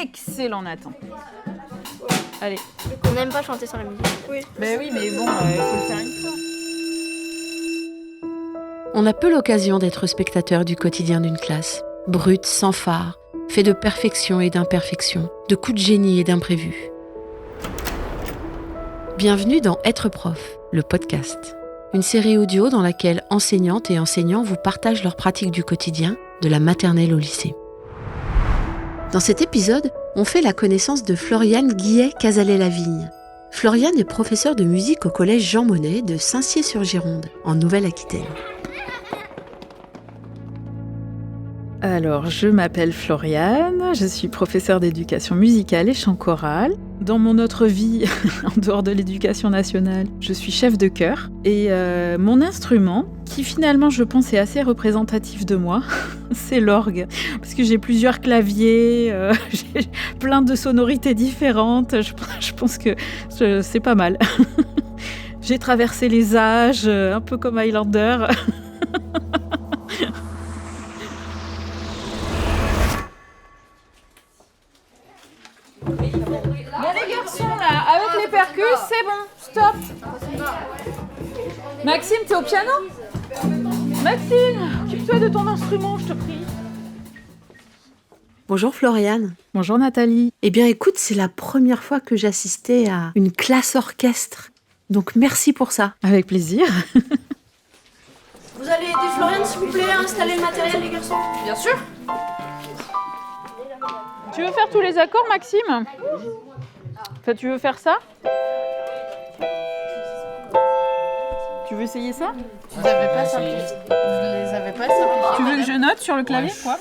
Excellent, Nathan. Allez. On n'aime pas chanter sans la musique. Oui. Ben oui, mais bon, il faut le faire une fois. On a peu l'occasion d'être spectateur du quotidien d'une classe. Brut, sans phare, fait de perfection et d'imperfection, de coups de génie et d'imprévus. Bienvenue dans Être prof, le podcast. Une série audio dans laquelle enseignantes et enseignants vous partagent leurs pratiques du quotidien, de la maternelle au lycée. Dans cet épisode, on fait la connaissance de Floriane Guillet-Cazalet-Lavigne. Floriane est professeure de musique au collège Jean Monnet de Saint-Cyr-sur-Gironde, en Nouvelle-Aquitaine. Alors, je m'appelle Floriane, je suis professeure d'éducation musicale et chant choral. Dans mon autre vie, en dehors de l'éducation nationale, je suis chef de chœur. Et mon instrument, qui finalement, je pense, est assez représentatif de moi, c'est l'orgue. Parce que j'ai plusieurs claviers, j'ai plein de sonorités différentes. Je pense que c'est pas mal. J'ai traversé les âges, un peu comme Highlander. Bon les garçons là, avec les percus, c'est bon, stop. Maxime, t'es au piano ? Maxime, occupe-toi de ton instrument, je te prie. Bonjour Floriane. Bonjour Nathalie. Eh bien écoute, c'est la première fois que j'assistais à une classe orchestre. Donc merci pour ça. Avec plaisir. Vous allez aider Floriane, s'il vous plaît, à installer le matériel, les garçons ? Bien sûr. Tu veux faire tous les accords, Maxime ? Enfin, tu veux faire ça ? Tu veux essayer ça ? Vous les avez pas simplifiés. Tu veux que je note sur le clavier, quoi ?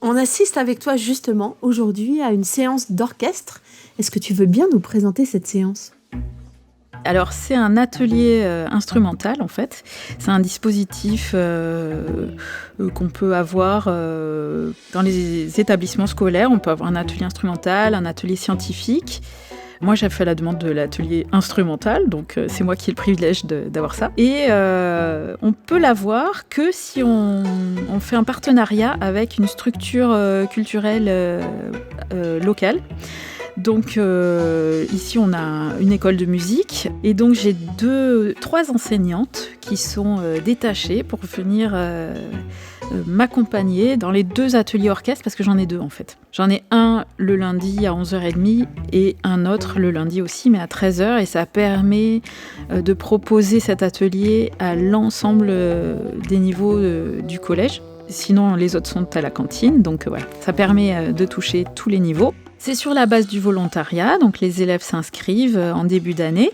On assiste avec toi justement aujourd'hui à une séance d'orchestre. Est-ce que tu veux bien nous présenter cette séance ? Alors, c'est un atelier instrumental, en fait. C'est un dispositif qu'on peut avoir dans les établissements scolaires. On peut avoir un atelier instrumental, un atelier scientifique. Moi, j'ai fait la demande de l'atelier instrumental, donc c'est moi qui ai le privilège d'avoir ça. Et on peut l'avoir que si on fait un partenariat avec une structure culturelle locale. Donc ici on a une école de musique et donc j'ai 3 enseignantes qui sont détachées pour venir m'accompagner dans les 2 ateliers orchestre parce que j'en ai 2 en fait. J'en ai un le lundi à 11h30 et un autre le lundi aussi mais à 13h et ça permet de proposer cet atelier à l'ensemble des niveaux du collège. Sinon les autres sont à la cantine donc voilà, ça permet de toucher tous les niveaux. C'est sur la base du volontariat, donc les élèves s'inscrivent en début d'année.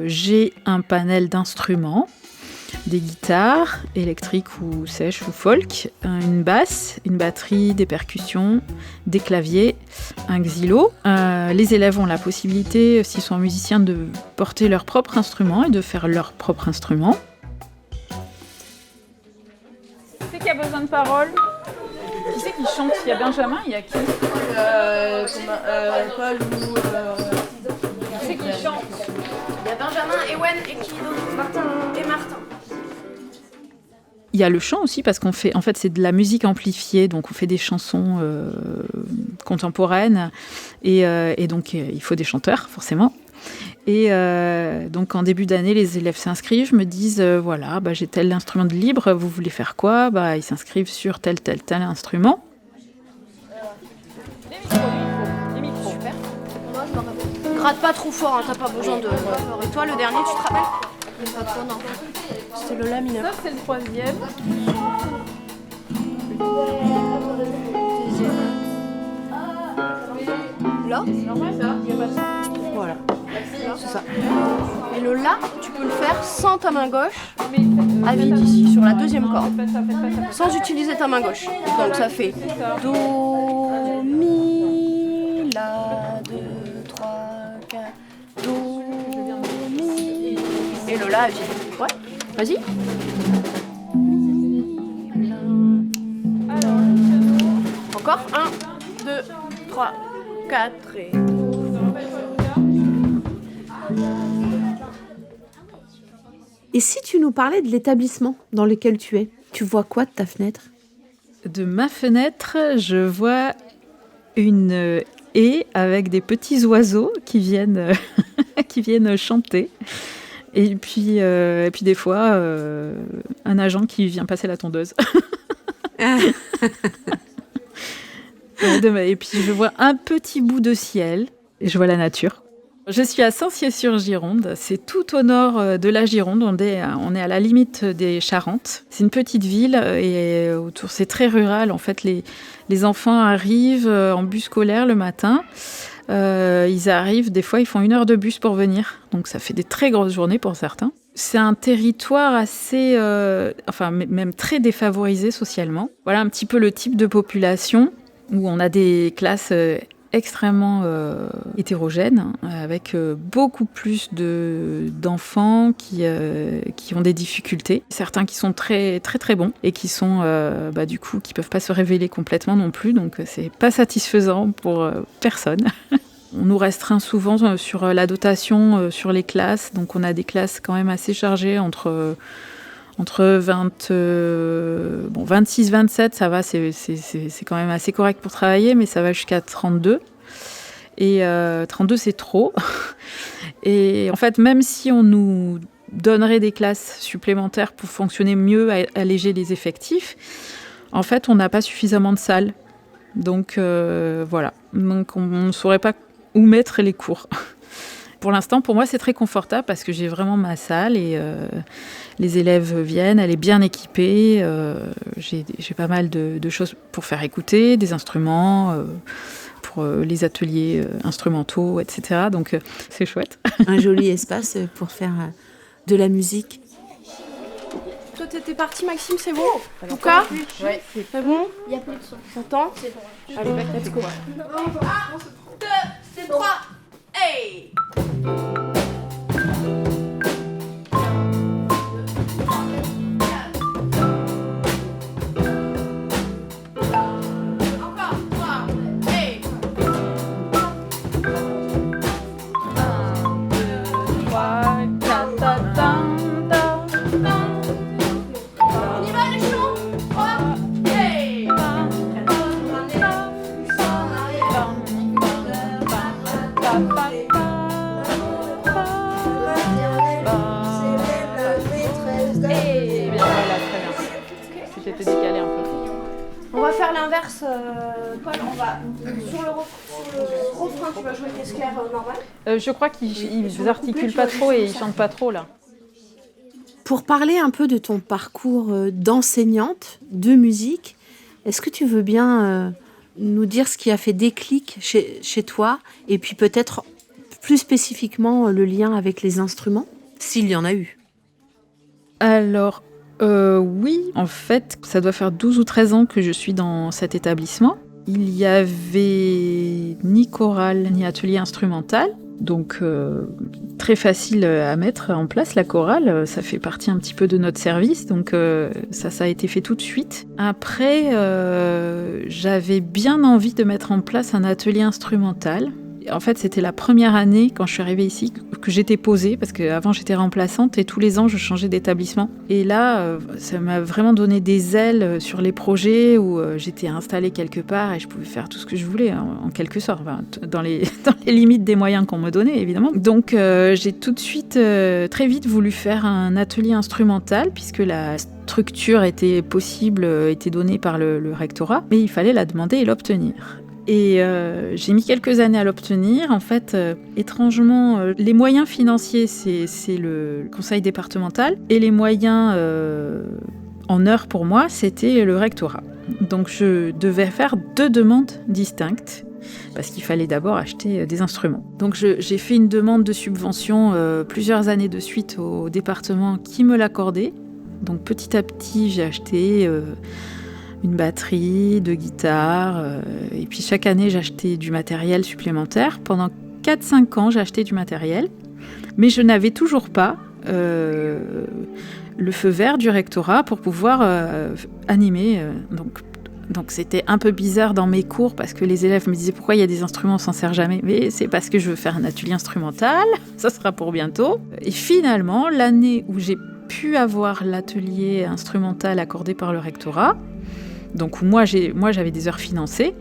J'ai un panel d'instruments, des guitares électriques ou sèches ou folk, une basse, une batterie, des percussions, des claviers, un xylo. Les élèves ont la possibilité, s'ils sont musiciens, de porter leur propre instrument et de faire leur propre instrument. C'est qui a besoin de paroles ? Qui c'est qui chante ? Il y a Benjamin, il y a qui ? Paul ou... Qui c'est qui chante ? Il y a Benjamin, Ewen et qui d'autre ? Martin. Et Martin. Il y a le chant aussi parce qu'on fait, en fait, c'est de la musique amplifiée, donc on fait des chansons contemporaines et donc il faut des chanteurs forcément. Et donc en début d'année, les élèves s'inscrivent, me disent voilà, j'ai tel instrument de libre, vous voulez faire quoi ? Ils s'inscrivent sur tel instrument. Les micros. Super. Gratte pas trop fort, hein, t'as pas besoin de... Et toi, le dernier, tu te rappelles ? Pas trop, non. C'était le La mineur. Ça, c'est le 3e. Là ? Normal, ça ? Il y a pas de son. Voilà. C'est ça. Et le La, tu peux le faire sans ta main gauche, à vide ici, sur la 2e corde, sans utiliser ta main gauche. Donc ça fait Do, Mi, La, 2, 3, 4, Do, Mi. Et le La à vide. Ouais, vas-y. Encore 1, 2, 3, 4 et... Et si tu nous parlais de l'établissement dans lequel tu es, tu vois quoi de ta fenêtre ? De ma fenêtre, je vois une haie avec des petits oiseaux qui viennent, qui viennent chanter. Et puis des fois, un agent qui vient passer la tondeuse. Et puis je vois un petit bout de ciel et je vois la nature. Je suis à Sancier-sur-Gironde, c'est tout au nord de la Gironde, on est à la limite des Charentes. C'est une petite ville et autour c'est très rural. En fait, les enfants arrivent en bus scolaire le matin. Ils arrivent, des fois ils font 1 heure de bus pour venir, donc ça fait des très grosses journées pour certains. C'est un territoire assez, même très défavorisé socialement. Voilà un petit peu le type de population où on a des classes extrêmement hétérogènes, avec beaucoup plus d'enfants qui ont des difficultés. Certains qui sont très très très bons et qui sont du coup qui peuvent pas se révéler complètement non plus, donc c'est pas satisfaisant pour personne. On nous restreint souvent sur la dotation sur les classes, donc on a des classes quand même assez chargées entre 26-27, ça va, c'est quand même assez correct pour travailler, mais ça va jusqu'à 32. Et 32, c'est trop. Et en fait, même si on nous donnerait des classes supplémentaires pour fonctionner mieux, alléger les effectifs, en fait, on n'a pas suffisamment de salles. Donc voilà. Donc on ne saurait pas où mettre les cours. Pour l'instant, pour moi, c'est très confortable parce que j'ai vraiment ma salle et les élèves viennent, elle est bien équipée. J'ai pas mal de choses pour faire écouter, des instruments, pour les ateliers instrumentaux, etc. Donc, c'est chouette. Un joli espace pour faire de la musique. Toi, t'étais parti, Maxime, c'est bon? Lucas? Ouais. C'est bon? Il y a plus de son. T'entends? C'est bon. Allez, let's go. 1, 2, 3, hey! On va faire l'inverse, Paul, on va sur le refrain, tu vas jouer caisse claire normal. Je crois qu'ils articulent pas trop et ils chantent pas trop là. Pour parler un peu de ton parcours d'enseignante de musique, est-ce que tu veux bien nous dire ce qui a fait déclic chez toi et puis peut-être plus spécifiquement le lien avec les instruments, s'il y en a eu? Alors, oui, en fait, ça doit faire 12 ou 13 ans que je suis dans cet établissement. Il y avait ni chorale ni atelier instrumental, donc très facile à mettre en place la chorale. Ça fait partie un petit peu de notre service, donc ça a été fait tout de suite. Après, j'avais bien envie de mettre en place un atelier instrumental. En fait, c'était la première année, quand je suis arrivée ici, que j'étais posée, parce qu'avant j'étais remplaçante et tous les ans je changeais d'établissement. Et là, ça m'a vraiment donné des ailes sur les projets où j'étais installée quelque part et je pouvais faire tout ce que je voulais, en quelque sorte, dans les limites des moyens qu'on me donnait, évidemment. Donc j'ai tout de suite, très vite voulu faire un atelier instrumental, puisque la structure était possible, était donnée par le rectorat, mais il fallait la demander et l'obtenir. Et j'ai mis quelques années à l'obtenir. En fait, étrangement, les moyens financiers, c'est le conseil départemental. Et les moyens en heures pour moi, c'était le rectorat. Donc je devais faire 2 demandes distinctes, parce qu'il fallait d'abord acheter des instruments. Donc j'ai fait une demande de subvention plusieurs années de suite au département qui me l'accordait. Donc petit à petit, j'ai acheté une batterie, 2 guitares, et puis chaque année j'achetais du matériel supplémentaire. Pendant 4-5 ans, j'ai acheté du matériel, mais je n'avais toujours pas le feu vert du rectorat pour pouvoir animer. Donc c'était un peu bizarre dans mes cours, parce que les élèves me disaient pourquoi il y a des instruments, on s'en sert jamais. Mais c'est parce que je veux faire un atelier instrumental, ça sera pour bientôt. Et finalement, l'année où j'ai pu avoir l'atelier instrumental accordé par le rectorat, donc où moi j'avais des heures financées,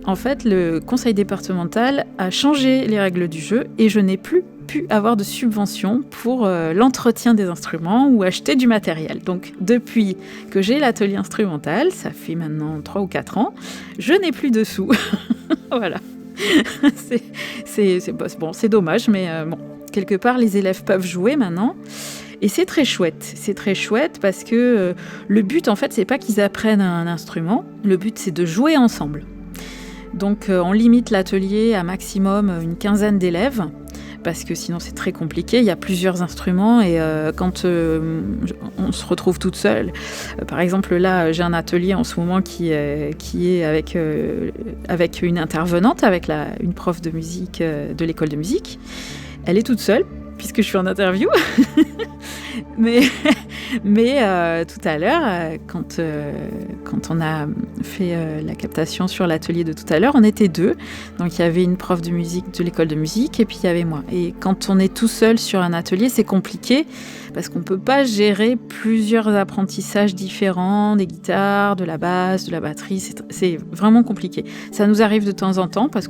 en fait, le conseil départemental a changé les règles du jeu et je n'ai plus pu avoir de subvention pour l'entretien des instruments ou acheter du matériel. Donc, depuis que j'ai l'atelier instrumental, ça fait maintenant 3 ou 4 ans, je n'ai plus de sous. Voilà. C'est dommage, mais bon, quelque part, les élèves peuvent jouer maintenant. Et c'est très chouette. C'est très chouette parce que le but, en fait, c'est pas qu'ils apprennent un instrument. Le but, c'est de jouer ensemble. Donc, on limite l'atelier à maximum une quinzaine d'élèves parce que sinon, c'est très compliqué. Il y a plusieurs instruments et quand on se retrouve toute seule, par exemple, là, j'ai un atelier en ce moment qui est avec une intervenante, avec une prof de musique de l'école de musique. Elle est toute seule puisque je suis en interview. Mais tout à l'heure, quand on a fait la captation sur l'atelier de tout à l'heure, on était 2. Donc il y avait une prof de musique de l'école de musique et puis il y avait moi. Et quand on est tout seul sur un atelier, c'est compliqué parce qu'on ne peut pas gérer plusieurs apprentissages différents, des guitares, de la basse, de la batterie. C'est vraiment compliqué. Ça nous arrive de temps en temps parce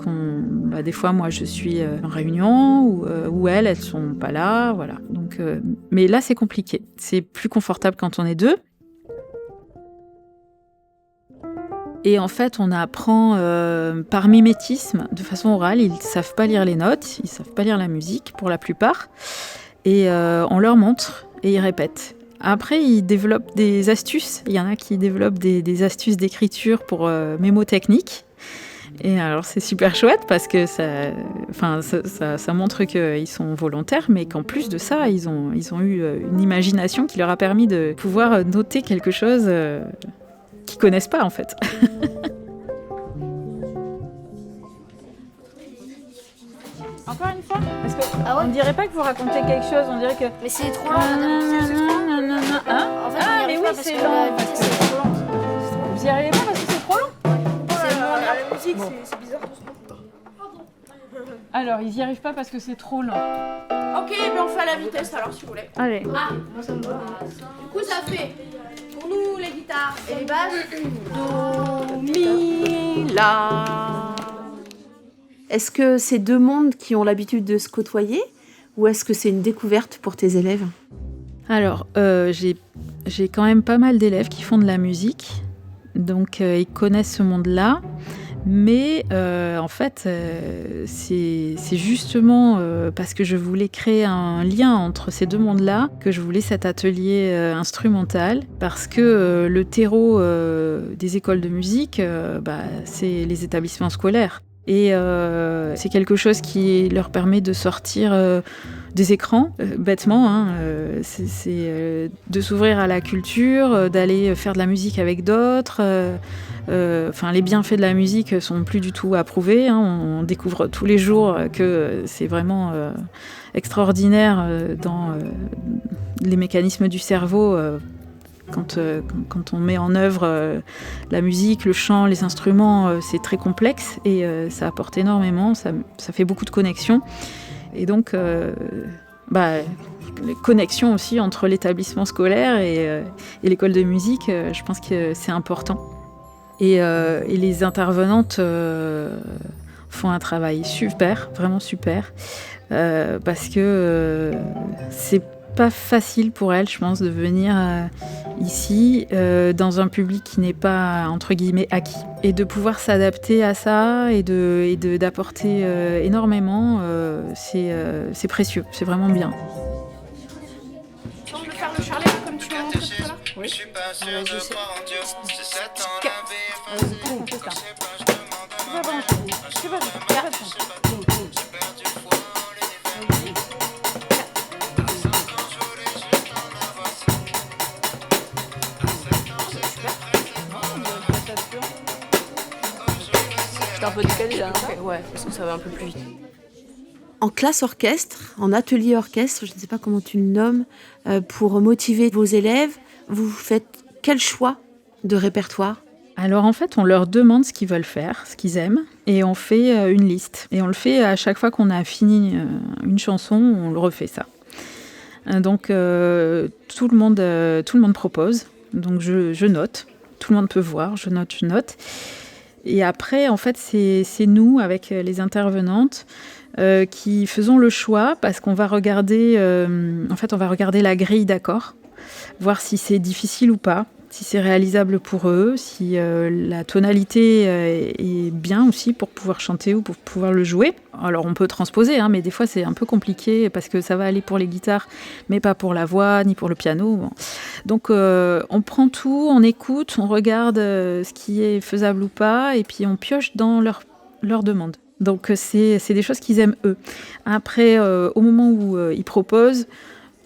des fois, moi, je suis en réunion ou elles ne sont pas là. Voilà. Donc, mais là, c'est compliqué. C'est plus confortable quand on est 2. Et en fait, on apprend par mimétisme, de façon orale. Ils ne savent pas lire les notes, ils ne savent pas lire la musique pour la plupart. Et on leur montre et ils répètent. Après, ils développent des astuces. Il y en a qui développent des astuces d'écriture pour mémotechnique. Et alors, c'est super chouette parce que ça montre qu'ils sont volontaires, mais qu'en plus de ça, ils ont eu une imagination qui leur a permis de pouvoir noter quelque chose qu'ils ne connaissent pas, en fait. Encore une fois, parce qu'on ne dirait pas que vous racontez quelque chose, on dirait que... Mais c'est trop lent, madame. C'est trop lent. En fait, on n'y arrive pas parce que la vitesse est trop lente. Vous y arrivez pas parce que c'est trop long? La musique, bon. C'est bizarre doucement. Alors, ils n'y arrivent pas parce que c'est trop lent. Ok, mais on fait à la vitesse alors si vous voulez. Allez. Moi ça me va. Du coup, ça fait pour nous les guitares et les basses Do, Mi, La. Est-ce que c'est 2 mondes qui ont l'habitude de se côtoyer ou est-ce que c'est une découverte pour tes élèves? Alors, j'ai quand même pas mal d'élèves qui font de la musique, donc ils connaissent ce monde-là. Mais en fait, c'est justement parce que je voulais créer un lien entre ces 2 mondes-là que je voulais cet atelier instrumental, parce que le terreau des écoles de musique, c'est les établissements scolaires. Et c'est quelque chose qui leur permet de sortir des écrans, bêtement, c'est de s'ouvrir à la culture, d'aller faire de la musique avec d'autres. Les bienfaits de la musique sont plus du tout approuvés. On découvre tous les jours que c'est vraiment extraordinaire dans les mécanismes du cerveau. Quand on met en œuvre la musique, le chant, les instruments, c'est très complexe et ça apporte énormément, ça fait beaucoup de connexions. Et donc, les connexions aussi entre l'établissement scolaire et l'école de musique, je pense que c'est important. Et les intervenantes font un travail super, vraiment super, parce que c'est pas facile pour elles, je pense, de venir ici dans un public qui n'est pas, entre guillemets, acquis. Et de pouvoir s'adapter à ça et d'apporter énormément, c'est précieux, c'est vraiment bien. Tu veux faire le charlet comme tu m'as montré tout à l'heure? Oui. C'est un peu décalé là. Ouais, parce que ça va un peu plus vite. En classe orchestre, en atelier orchestre, je ne sais pas comment tu le nommes, pour motiver vos élèves, vous faites quel choix de répertoire? Alors en fait, on leur demande ce qu'ils veulent faire, ce qu'ils aiment, et on fait une liste. Et on le fait à chaque fois qu'on a fini une chanson, on le refait ça. Donc tout le monde propose, donc je note tout le monde peut voir, je note. Et après, en fait, c'est nous, avec les intervenantes, qui faisons le choix, parce qu'on va regarder, on va regarder la grille d'accords, voir si c'est difficile ou pas, si c'est réalisable pour eux, si la tonalité est bien aussi pour pouvoir chanter ou pour pouvoir le jouer. Alors on peut transposer, mais des fois c'est un peu compliqué parce que ça va aller pour les guitares, mais pas pour la voix ni pour le piano. Bon. Donc on prend tout, on écoute, on regarde ce qui est faisable ou pas, et puis on pioche dans leur demande. Donc c'est des choses qu'ils aiment eux. Après, au moment où ils proposent,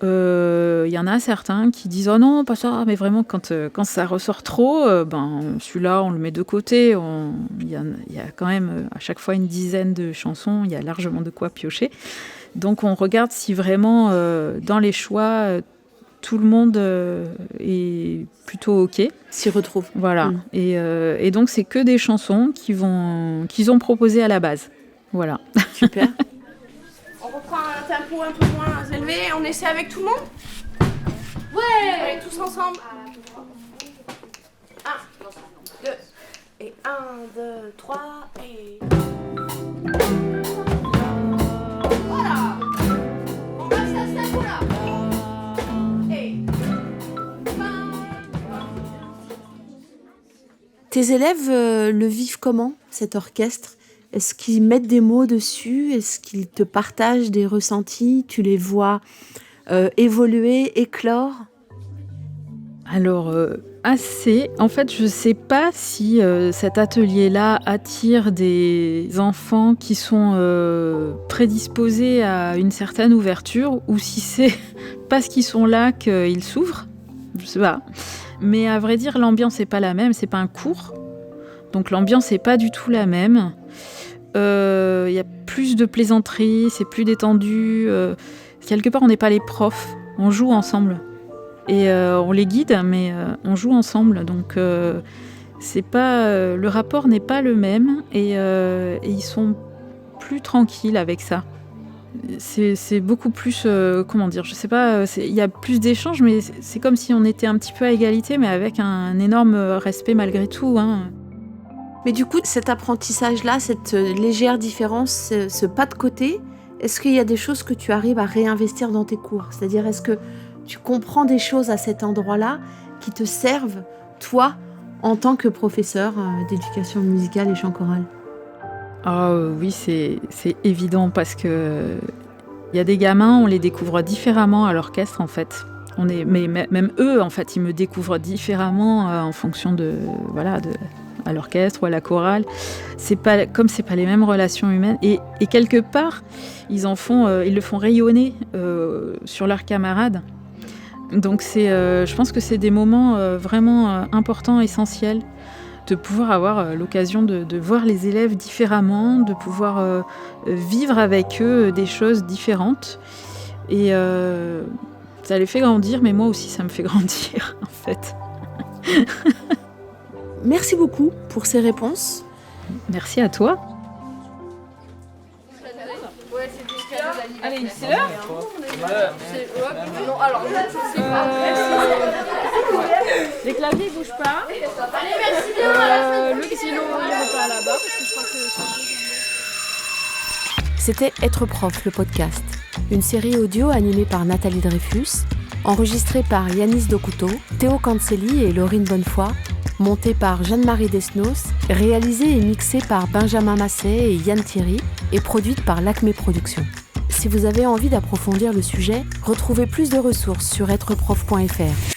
y en a certains qui disent « Oh non, pas ça », mais vraiment quand ça ressort trop, celui-là on le met de côté. Il y a quand même à chaque fois une dizaine de chansons, il y a largement de quoi piocher. Donc on regarde si vraiment dans les choix, tout le monde est plutôt OK. S'y retrouve. Voilà. Et donc c'est que des chansons qu'ils ont proposées à la base. Voilà. Super. On reprend un tempo un peu moins élevé, on essaie avec tout le monde ? Ouais. Allez, tous ensemble. 1, 2, et 1, 2, 3, et... Voilà. On passe à ce tempo-là. Et... Tes élèves le vivent comment, cet orchestre ? Est-ce qu'ils mettent des mots dessus ? Est-ce qu'ils te partagent des ressentis ? Tu les vois évoluer, éclore ? Alors, assez. En fait, je ne sais pas si cet atelier-là attire des enfants qui sont prédisposés à une certaine ouverture, ou si c'est parce qu'ils sont là qu'ils s'ouvrent. Je ne sais pas. Mais à vrai dire, l'ambiance n'est pas la même. C'est pas un cours. Donc l'ambiance n'est pas du tout la même. Y a plus de plaisanteries, c'est plus détendu. Quelque part, on n'est pas les profs, on joue ensemble. Et on les guide, mais on joue ensemble. Donc, c'est pas, le rapport n'est pas le même. Et ils sont plus tranquilles avec ça. C'est beaucoup plus, comment dire, je sais pas, il y a plus d'échanges, mais c'est comme si on était un petit peu à égalité, mais avec un énorme respect malgré tout, hein. Mais du coup, cet apprentissage-là, cette légère différence, ce pas de côté, est-ce qu'il y a des choses que tu arrives à réinvestir dans tes cours ? C'est-à-dire, est-ce que tu comprends des choses à cet endroit-là qui te servent, toi, en tant que professeur d'éducation musicale et chant choral ? Oui, c'est évident parce que il y a des gamins, on les découvre différemment à l'orchestre, en fait. Mais même eux, en fait, ils me découvrent différemment en fonction à l'orchestre ou à la chorale. C'est pas les mêmes relations humaines, et quelque part ils le font rayonner sur leurs camarades. Donc je pense que c'est des moments vraiment importants, essentiels, de pouvoir avoir l'occasion de voir les élèves différemment, de pouvoir vivre avec eux des choses différentes, et ça les fait grandir, mais moi aussi ça me fait grandir en fait. Merci beaucoup pour ces réponses. Merci à toi. Allez, c'est l'heure ? Non, alors, c'est pas. Les claviers bougent pas. Allez, merci bien. Le xylo, il repart là-bas parce que je crois que... C'était Être prof, le podcast. Une série audio animée par Nathalie Dreyfus, enregistrée par Yanis Dokuto, Théo Cancelli et Laurine Bonnefoy, montée par Jeanne-Marie Desnos, réalisée et mixée par Benjamin Masset et Yann Thierry, et produite par l'Acme Productions. Si vous avez envie d'approfondir le sujet, retrouvez plus de ressources sur êtreprof.fr.